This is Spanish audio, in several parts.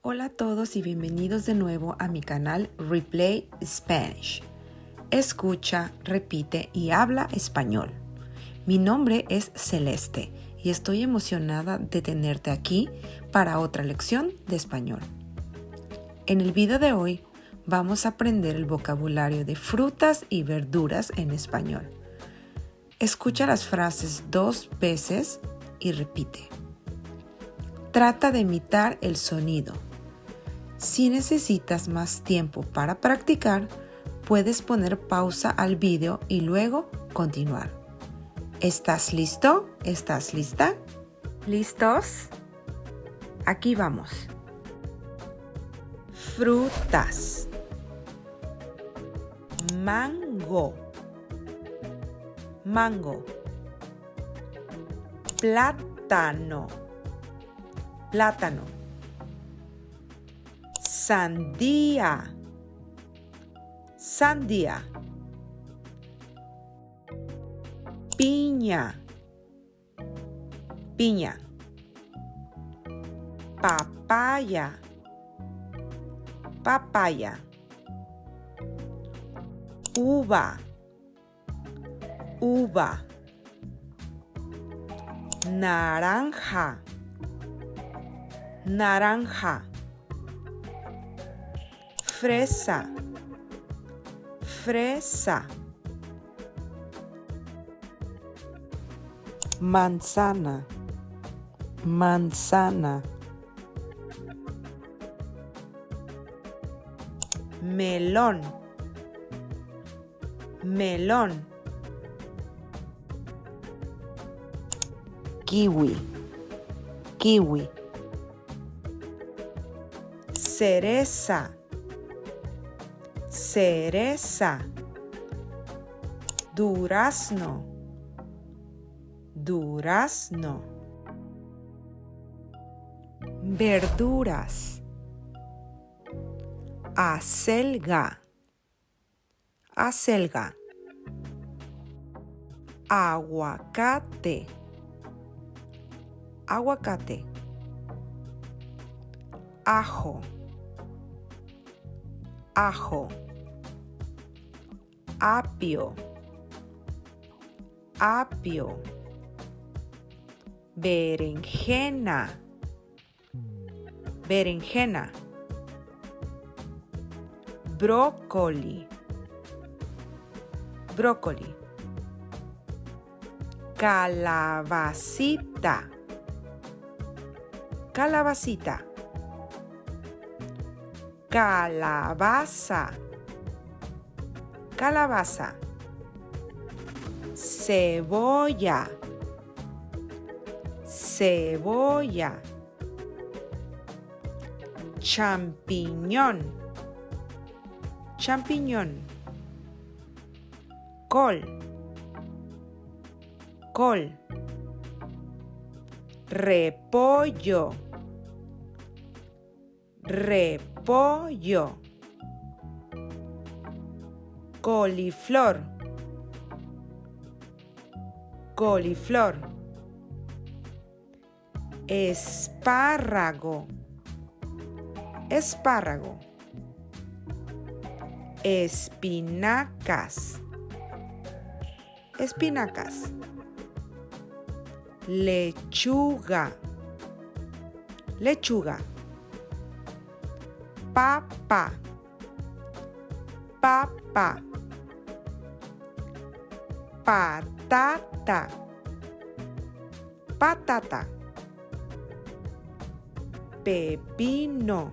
Hola a todos y bienvenidos de nuevo a mi canal Replay Spanish. Escucha, repite y habla español. Mi nombre es Celeste y estoy emocionada de tenerte aquí para otra lección de español. En el video de hoy vamos a aprender el vocabulario de frutas y verduras en español. Escucha las frases 2 veces y repite. Trata de imitar el sonido. Si necesitas más tiempo para practicar, puedes poner pausa al video y luego continuar. ¿Estás listo? ¿Estás lista? ¿Listos? Aquí vamos. Frutas. Mango. Mango. Plátano. Plátano. Sandía. Sandía. Piña. Piña. Papaya. Papaya. Uva. Uva. Naranja. Naranja. Fresa. Fresa. Manzana. Manzana. Melón. Melón. Kiwi. Kiwi. Cereza. Cereza. Durazno. Durazno. Verduras. Acelga. Acelga. Aguacate. Aguacate. Ajo. Ajo. Apio. Apio. Berenjena. Berenjena. Brócoli. Brócoli. Calabacita. Calabacita. Calabaza. Calabaza. Cebolla. Cebolla. Champiñón. Champiñón. Col. Col. Repollo. Repollo. Coliflor. Coliflor. Espárrago. Espárrago. Espinacas. Espinacas. Lechuga. Lechuga. Papa. Papa. Patata. Patata. Pepino.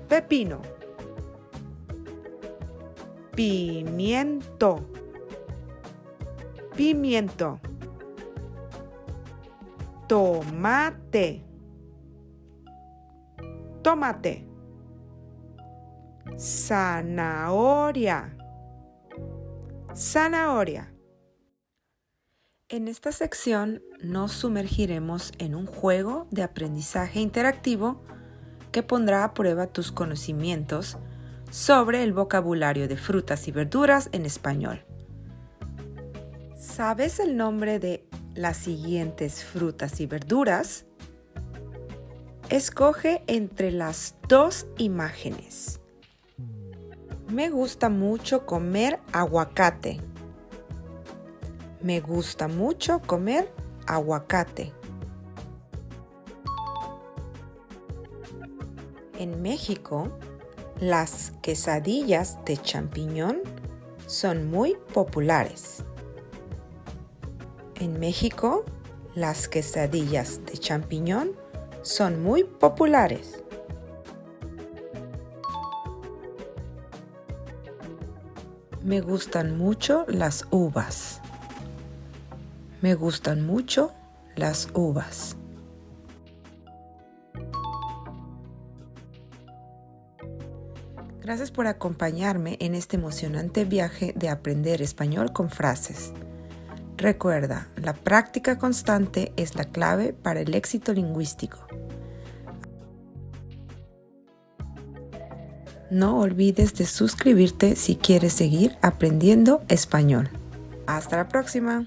Pepino. Pimiento. Pimiento. Tomate. Tomate. Zanahoria. Zanahoria. En esta sección nos sumergiremos en un juego de aprendizaje interactivo que pondrá a prueba tus conocimientos sobre el vocabulario de frutas y verduras en español. ¿Sabes el nombre de las siguientes frutas y verduras? Escoge entre las dos imágenes. Me gusta mucho comer aguacate. Me gusta mucho comer aguacate. En México, las quesadillas de champiñón son muy populares. En México, las quesadillas de champiñón son muy populares. Me gustan mucho las uvas. Me gustan mucho las uvas. Gracias por acompañarme en este emocionante viaje de aprender español con frases. Recuerda, la práctica constante es la clave para el éxito lingüístico. No olvides de suscribirte si quieres seguir aprendiendo español. Hasta la próxima.